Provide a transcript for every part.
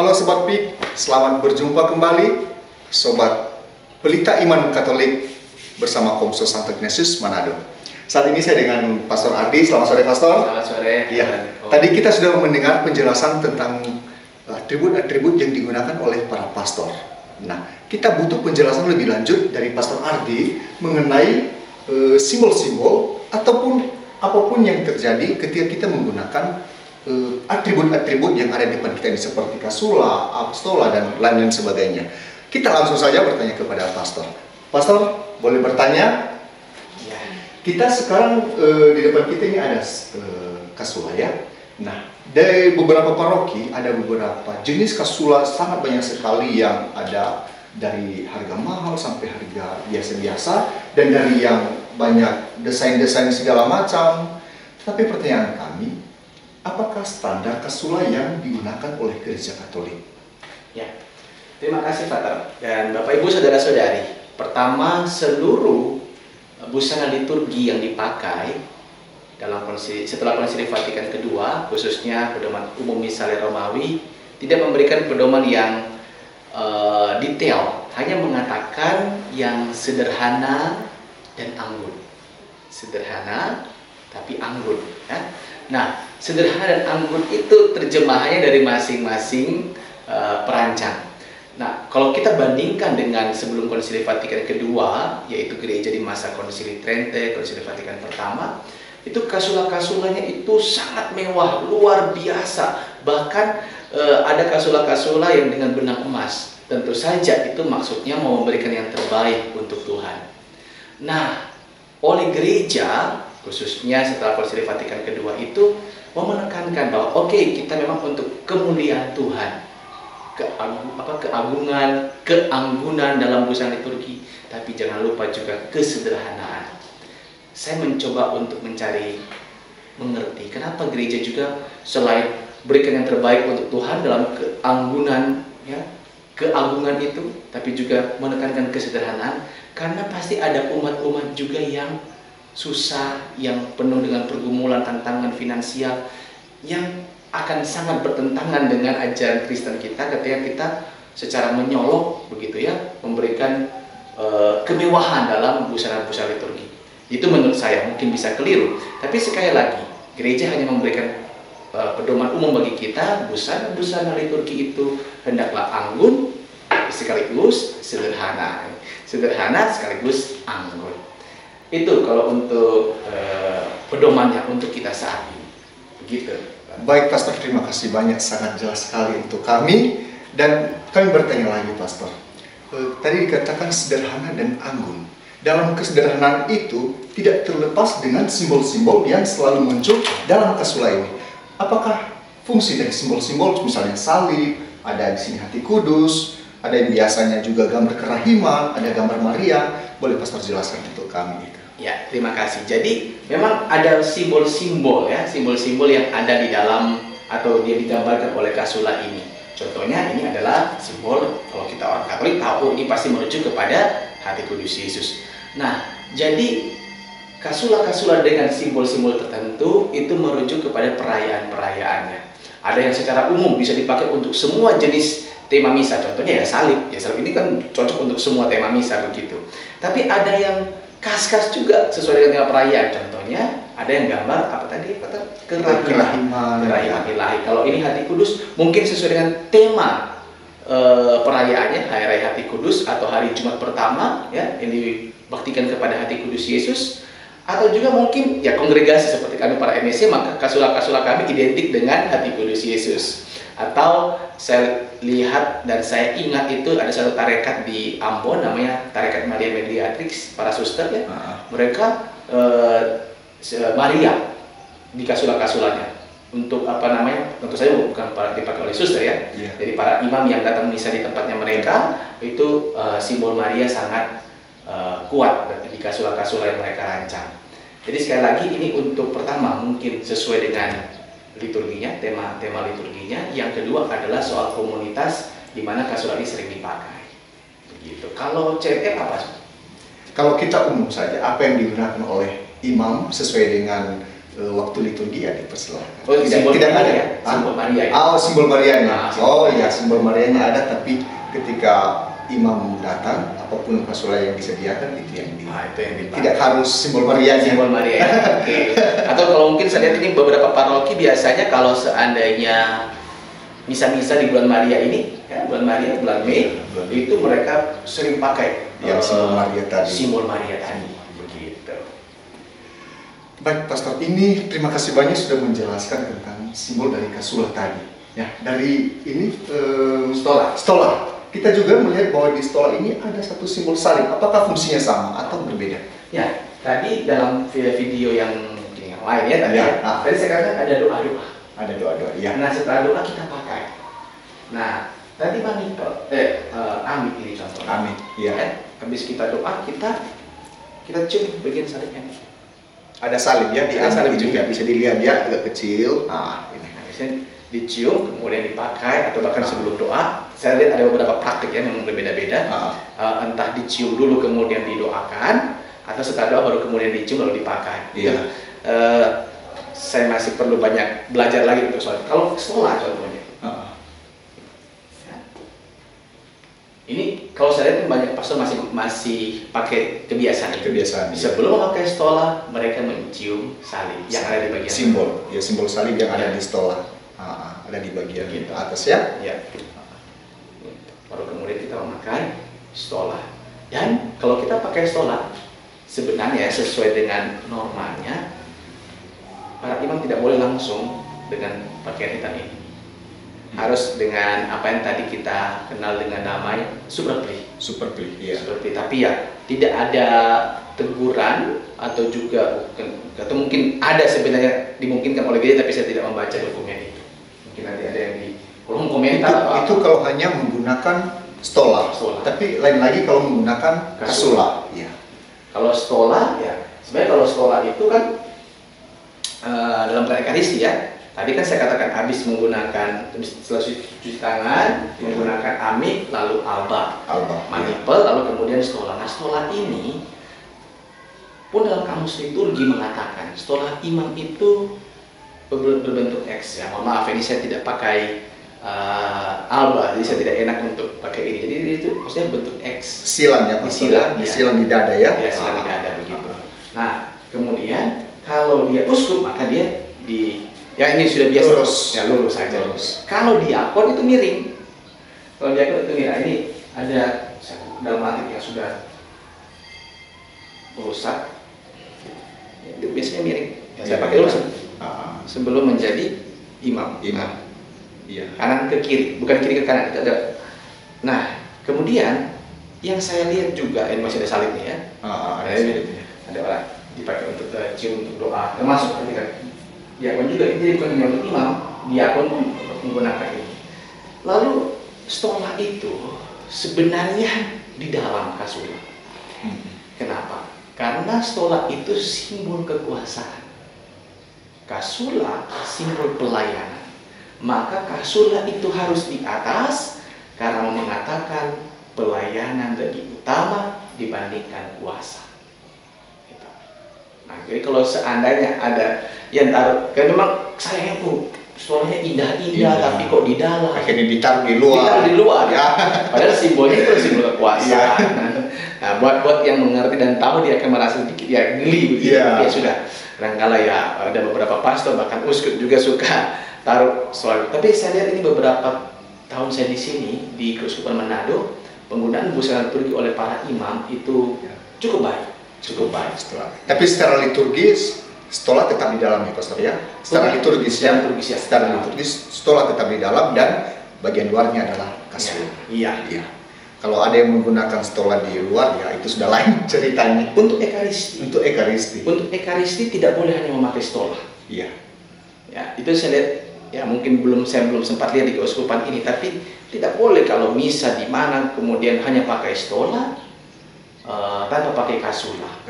Halo Sobat PIK, selamat berjumpa kembali Sobat Pelita Iman Katolik bersama Komso Santo Ignatius Manado. Saat ini saya dengan Pastor Ardi. Selamat sore Pastor. Selamat sore. Iya. Tadi kita sudah mendengar penjelasan tentang atribut-atribut yang digunakan oleh para pastor. Nah, kita butuh penjelasan lebih lanjut dari Pastor Ardi mengenai simbol-simbol ataupun apapun yang terjadi ketika kita menggunakan atribut-atribut yang ada di depan kita ini seperti kasula, apostola, dan lain-lain sebagainya. Kita langsung saja bertanya kepada Pastor. Pastor, boleh bertanya? Ya. Kita sekarang di depan kita ini ada kasula ya. Nah, dari beberapa paroki ada beberapa jenis kasula sangat banyak sekali yang ada dari harga mahal sampai harga biasa-biasa dan dari yang banyak desain-desain segala macam. Tapi pertanyaan kami, apakah standar kasula yang digunakan oleh Gereja Katolik? Ya, terima kasih Father dan Bapak Ibu Saudara-saudari. Pertama, seluruh busana liturgi yang dipakai setelah Konsili Vatikan kedua, khususnya pedoman umum Misale Romawi, tidak memberikan pedoman yang detail, hanya mengatakan yang sederhana dan anggun. Sederhana tapi anggun, ya. Nah, sederhana dan anggun itu terjemahannya dari masing-masing perancang. Nah, kalau kita bandingkan dengan sebelum Konsili Vatikan kedua, yaitu gereja di masa Konsili Trente, Konsili Vatikan pertama, itu kasula-kasulanya itu sangat mewah, luar biasa. Bahkan ada kasula-kasula yang dengan benang emas. Tentu saja itu maksudnya mau memberikan yang terbaik untuk Tuhan. Nah, oleh gereja, khususnya setelah Konsili Vatikan kedua itu mau menekankan bahwa oke, kita memang untuk kemuliaan Tuhan, keagungan, keanggunan dalam busana liturgi, tapi jangan lupa juga kesederhanaan. Saya mencoba untuk mencari mengerti kenapa gereja juga selain berikan yang terbaik untuk Tuhan dalam keanggunan, ya, keagungan itu, tapi juga menekankan kesederhanaan, karena pasti ada umat-umat juga yang susah, yang penuh dengan pergumulan, tantangan finansial, yang akan sangat bertentangan dengan ajaran Kristen kita ketika kita secara menyolok begitu ya, memberikan kemewahan dalam busana-busana liturgi. Itu menurut saya mungkin bisa keliru, tapi sekali lagi gereja hanya memberikan pedoman umum bagi kita, busana-busana liturgi itu hendaklah anggun sekaligus sederhana, sederhana sekaligus anggun. Itu kalau untuk pedomannya untuk kita saat ini, begitu. Baik Pastor, terima kasih banyak, sangat jelas sekali untuk kami. Dan kami bertanya lagi Pastor, tadi dikatakan sederhana dan anggun. Dalam kesederhanaan itu tidak terlepas dengan simbol-simbol yang selalu muncul dalam kasula ini. Apakah fungsi dari simbol-simbol, misalnya salib, ada di sini hati kudus, ada yang biasanya juga gambar kerahiman, ada gambar Maria. Boleh Pastor jelaskan untuk kami itu? Ya, terima kasih. Jadi memang ada simbol-simbol ya, simbol-simbol yang ada di dalam atau dia digambarkan oleh kasula ini. Contohnya ini adalah simbol, kalau kita orang Katolik tahu ini pasti merujuk kepada hati kudus Yesus. Nah, jadi kasula-kasula dengan simbol-simbol tertentu itu merujuk kepada perayaan-perayaannya. Ada yang secara umum bisa dipakai untuk semua jenis tema misa. Contohnya ya salib. Ya salib ini kan cocok untuk semua tema misa begitu. Tapi ada yang khas-khas juga sesuai dengan tema perayaan. Contohnya ada yang gambar apa tadi? Kerahiman ilahi. Kalau ini hati kudus mungkin sesuai dengan tema perayaannya, hari raya hati kudus atau hari Jumat pertama ya, ini dibaktikan kepada hati kudus Yesus. Atau juga mungkin ya kongregasi seperti kami para MSC, maka kasula-kasula kami identik dengan hati kudus Yesus. Atau saya lihat dan saya ingat itu ada satu tarekat di Ambon namanya Tarekat Maria Mediatrix, para suster ya. Mereka Maria di kasula-kasulanya. Untuk apa namanya, tentu saja bukan dipakai oleh suster ya. Jadi para imam yang datang misa di tempatnya mereka itu simbol Maria sangat kuat di kasula-kasula yang mereka rancang. Jadi sekali lagi ini untuk pertama mungkin sesuai dengan liturginya, tema liturginya. Yang kedua adalah soal komunitas di mana kasula ini sering dipakai. Begitu. Kalau CMF apa? Kalau kita umum saja, apa yang digunakan oleh imam sesuai dengan waktu liturgi ya dipersilahkan. Oh, tidak ada ya? Simbol Maria ya? Oh, simbol Marianya. Simbol Maria. Iya, simbol Marianya ada, tapi ketika imam datang, apapun kasulah yang disediakan itu yang itu yang dipakai. Tidak harus simbol Marianya. Simbol Maria ya? Oke. Atau kalau mungkin saya lihat ini beberapa paroki biasanya kalau seandainya misa-misa di bulan Maria ini, ya, bulan Maria, bulan Mei, itu mereka sering pakai yang simbol Maria tadi. Simbol Maria tadi, begitu. Baik, Pastor, ini terima kasih banyak sudah menjelaskan tentang simbol dari kasulah tadi. Ya, dari ini stola. Kita juga melihat bahwa di stola ini ada satu simbol salib. Apakah fungsinya sama atau berbeda? Ya, tadi dalam video yang lain ya tadi. Ya. Tadi saya katakan ada doa-doa. Ada doa-doa. Ya. Nah, setelah doa kita pakai. Nah, tadi Bang Nipel, Amit ini contohnya. Amit. Iya. Ya, habis kita doa, kita cium bagian salibnya. Ada salib ya, di ada salib juga juga. bisa dilihat ya, agak kecil. Ini. Nah, biasanya dicium, kemudian dipakai, atau bahkan sebelum doa. Saya lihat ada beberapa praktik ya, memang berbeda-beda. Entah dicium dulu kemudian didoakan, atau setelah doa baru kemudian dicium lalu dipakai. Iya. Saya masih perlu banyak belajar lagi untuk soal. Kalau stola contohnya. Ini kalau saya lihat banyak pastor masih pakai kebiasaan itu. Sebelum memakai stola, mereka mencium salib yang ada di bagian simbol. Ya, simbol salib yang ada di stola. Ada di bagian atas ya. Ya. Baru kemudian kita memakai stola. Dan kalau kita pakai stola, sebenarnya sesuai dengan normanya, para imam tidak boleh langsung dengan pakaian hitam ini. Harus dengan apa yang tadi kita kenal dengan namanya superpli. Ya. Superpli. Tapi ya tidak ada teguran atau juga atau mungkin ada sebenarnya dimungkinkan oleh gereja, tapi saya tidak membaca dokumen itu. Mungkin nanti ada yang di kolom komentar. Itu kalau hanya menggunakan stola. Tapi lain lagi kalau menggunakan kasulah. Ya. Kalau stola ya sebenarnya kalau stola itu kan dalam perayaan Ekaristi ya. Tadi kan saya katakan habis menggunakan setelah cuci tangan, menggunakan amit, lalu alba, manipel, lalu kemudian stola. Nah, stola ini pun dalam kamus liturgi mengatakan stola imam itu berbentuk X ya. Mohon maaf ini saya tidak pakai alba, jadi saya tidak enak untuk pakai ini. Jadi itu maksudnya bentuk X. Silang ya, silang di dada ya. Ya, silang di dada begitu. Nah, kemudian kalau dia uskup maka dia ya ini sudah biasa lurus saja. Kalau diakon itu miring. Kalau diakon itu miring. Ini ada dalam antik yang sudah rusak. Itu biasanya miring. Ya, saya pakai dulu sebelum menjadi imam. Iya. Kanan ke kiri, bukan kiri ke kanan. Itu ada. Nah, kemudian yang saya lihat juga ini masih ada salibnya ya. Ada orang dipakai untuk cium untuk doa. Termasuk ketika diakon juga, ini bukan hanya untuk imam, diakon pun menggunakan ini. Lalu stola itu sebenarnya di dalam kasulah. Kenapa? Karena stola itu simbol kekuasaan. Kasulah simbol pelayanan. Maka kasulah itu harus di atas karena mengatakan pelayanan lebih utama dibandingkan kuasa. Nah, jadi kalau seandainya ada yang taruh, kan memang sayangnya suaranya indah-indah, tapi kok di dalam. Akhirnya ditaruh di luar. Ya. Padahal simbolnya itu simbol kekuasaan. Nah, buat yang mengerti dan tahu dia akan merasa sedikit ya geli begitu. Ya sudah. Kadang-kala ya ada beberapa pastor bahkan uskup juga suka taruh soal. Tapi saya lihat ini beberapa tahun saya di sini di Keuskupan Manado, penggunaan busana liturgi oleh para imam itu cukup baik. Tapi secara liturgis stola tetap di dalam ya Pastor ya. Secara liturgis stola tetap di dalam dan bagian luarnya adalah kasulah. Iya. Kalau ada yang menggunakan stola di luar ya itu sudah lain ceritanya. Untuk Ekaristi. Untuk Ekaristi tidak boleh hanya memakai stola. Iya. Ya, itu saya lihat ya mungkin saya belum sempat lihat di keuskupan ini, tapi tidak boleh kalau misa di mana kemudian hanya pakai stola tanpa pakai kasulah.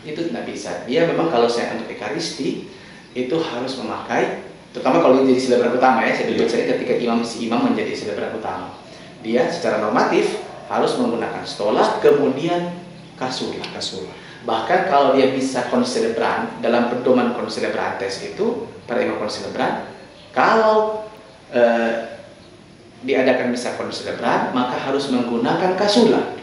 Itu tidak bisa. Dia memang kalau saya untuk Ekaristi itu harus memakai, terutama kalau jadi selebran utama ya. Saya ketika si imam menjadi selebran utama, dia secara normatif harus menggunakan stola kemudian kasulah. Bahkan kalau dia bisa konselebran, dalam pedoman konselebrantes itu, para imam konselebran, kalau diadakan misa konselebran, maka harus menggunakan kasula.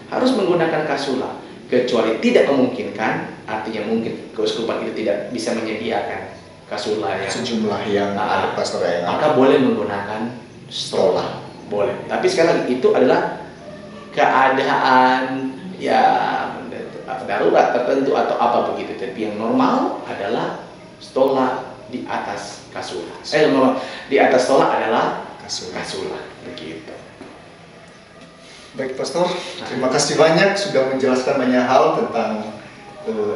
Harus menggunakan kasula. Kecuali tidak memungkinkan, artinya mungkin keuskupan itu tidak bisa menyediakan kasula yang sejumlah yang ada pastor yang maka boleh menggunakan stola. Boleh. Tapi sekali lagi itu adalah keadaan ya darurat tertentu atau apa begitu. Tapi yang normal adalah stola di atas kasula. Di atas stola adalah kasula. Begitu. Baik Pastor, terima kasih banyak sudah menjelaskan banyak hal tentang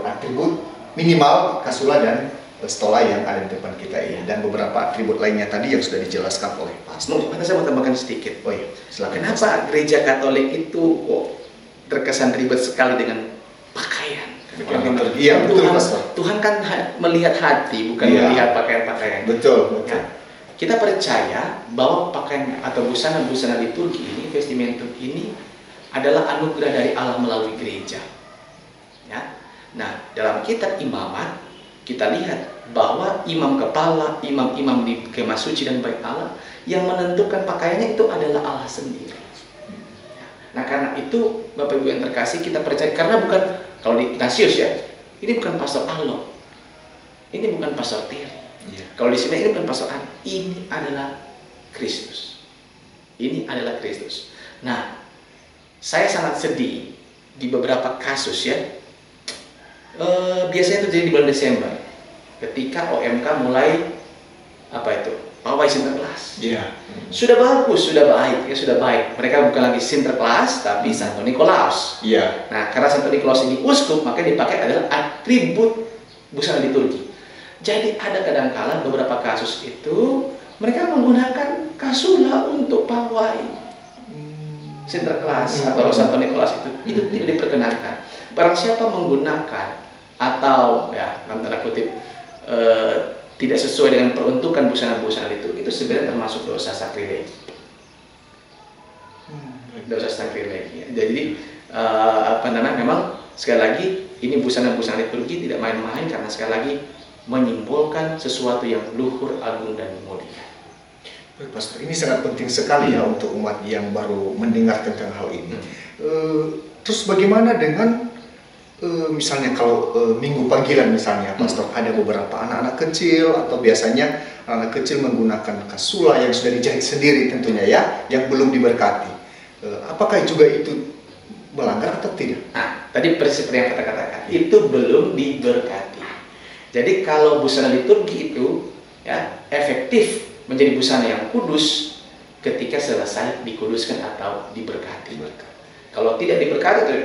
atribut minimal kasula dan stola yang ada di depan kita ini, dan beberapa atribut lainnya tadi yang sudah dijelaskan oleh Pastor. Maka saya mau tambahkan sedikit. Oh iya, silakan. Kenapa Pastor. gereja Katolik itu terkesan ribet sekali dengan pakaian? Iya, betul Pastor. Tuhan kan melihat hati, bukan melihat pakaian-pakaian. Betul. Ya. Kita percaya bahwa pakaian atau busana-busana liturgi ini, vestimentum ini adalah anugerah dari Allah melalui gereja. Ya. Nah, dalam kitab imamat kita lihat bahwa imam kepala, imam-imam di kemah suci dan bait Allah yang menentukan pakaiannya itu adalah Allah sendiri. Nah, karena itu Bapak Ibu yang terkasih, kita percaya, karena bukan, kalau di Ignatius ya, ini bukan pastor Allo, ini bukan pastor Terry. Kalau di sini ini bukan pastor An, ini adalah Kristus. Ini adalah Kristus. Nah, saya sangat sedih di beberapa kasus ya. Biasanya terjadi di bulan Desember, ketika OMK mulai pawai Sinterklas. Sudah bagus, sudah baik, sudah baik. Mereka bukan lagi Sinterklas, tapi Santo Nikolaus. Nah, karena Santo Nikolaus ini uskup, maka dipakai adalah atribut busana liturgi. Jadi ada kadangkala beberapa kasus itu mereka menggunakan kasula untuk pawai Sinterklas atau Santo Nikolaus itu tidak diperkenankan. Barang siapa menggunakan atau ya dalam tanda kutip tidak sesuai dengan peruntukan busana-busana itu sebenarnya termasuk dosa sakrilegi. Dosa sakrilegi. Jadi memang sekali lagi ini busana-busana liturgi tidak main-main, karena sekali lagi menyimpulkan sesuatu yang luhur, agung, dan mulia. Pastor, ini sangat penting sekali ya untuk umat yang baru mendengar tentang hal ini. Terus bagaimana dengan misalnya kalau minggu panggilan misalnya, Pastor, ada beberapa anak-anak kecil atau biasanya anak kecil menggunakan kasula yang sudah dijahit sendiri tentunya ya, yang belum diberkati. Apakah juga itu melanggar atau tidak? Nah, tadi persis seperti yang kata-katakan, itu belum diberkati. Jadi kalau busana liturgi itu ya efektif menjadi busana yang kudus ketika selesai dikuduskan atau diberkati. Kalau tidak diberkati itu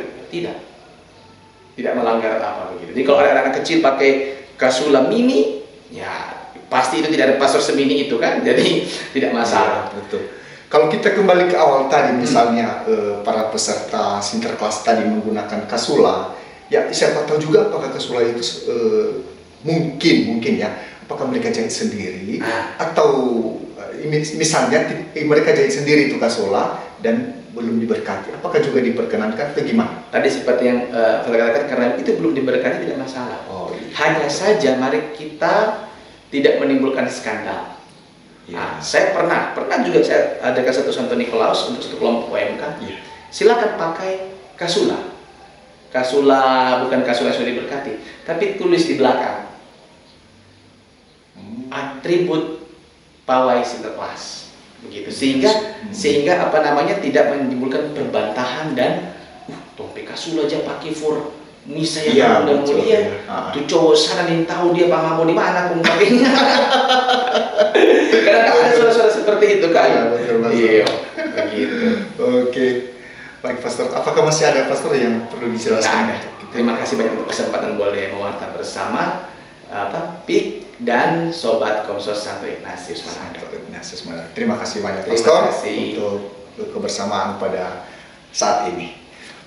tidak melanggar apa begitu. Jadi kalau ada anak kecil pakai kasula mini, ya pasti itu tidak ada pastor semini itu kan, jadi tidak masalah. Ya, betul. Kalau kita kembali ke awal tadi, misalnya para peserta Sinterklas tadi menggunakan kasula, ya siapa tahu juga apakah kasula itu mungkin ya, apakah mereka jahit sendiri atau misalnya mereka jahit sendiri itu kasula dan belum diberkati, apakah juga diperkenankan atau gimana? Tadi seperti yang saya katakan, karena itu belum diberkati tidak masalah. Hanya saja mari kita tidak menimbulkan skandal. Nah, saya pernah juga saya adakan satu Santo Nikolaus untuk satu kelompok OMK. Silakan pakai kasula. Kasula bukan kasula yang sudah diberkati, tapi tulis di belakang atribut pawai Sinterklas begitu, sehingga tidak menimbulkan perbantahan dan tompe kasula aja pakai for misa yang udah mulia tuh cowok sana nih tahu dia pamamo di mana aku pakainya. Karena ada suara-suara seperti itu kan. Iya, begitu. Oke. Baik Pastor, apakah masih ada Pastor yang perlu dijelaskan? Terima kasih banyak untuk kesempatan boleh mewarta bersama PIK dan Sobat Komsos Santo Ignatius Manado. Terima kasih banyak Pastor untuk kebersamaan pada saat ini.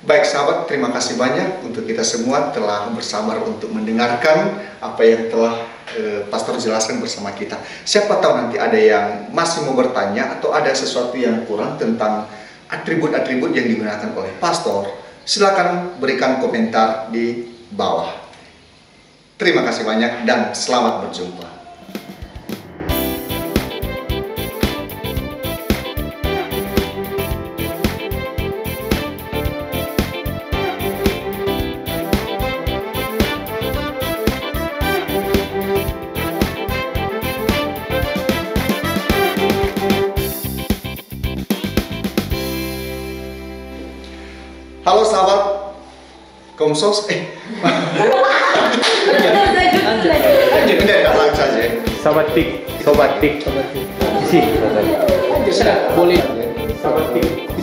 Baik sahabat, terima kasih banyak untuk kita semua telah bersabar untuk mendengarkan apa yang telah Pastor jelaskan bersama kita. Siapa tahu nanti ada yang masih mau bertanya atau ada sesuatu yang kurang tentang atribut-atribut yang digunakan oleh Pastor. Silakan berikan komentar di bawah. Terima kasih banyak dan selamat berjumpa. Halo sahabat Komsos, lanjut saja. Sobat Tik. Isi. Bisa boleh. Sobat Tik.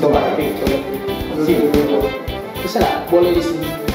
Bisa boleh di sini.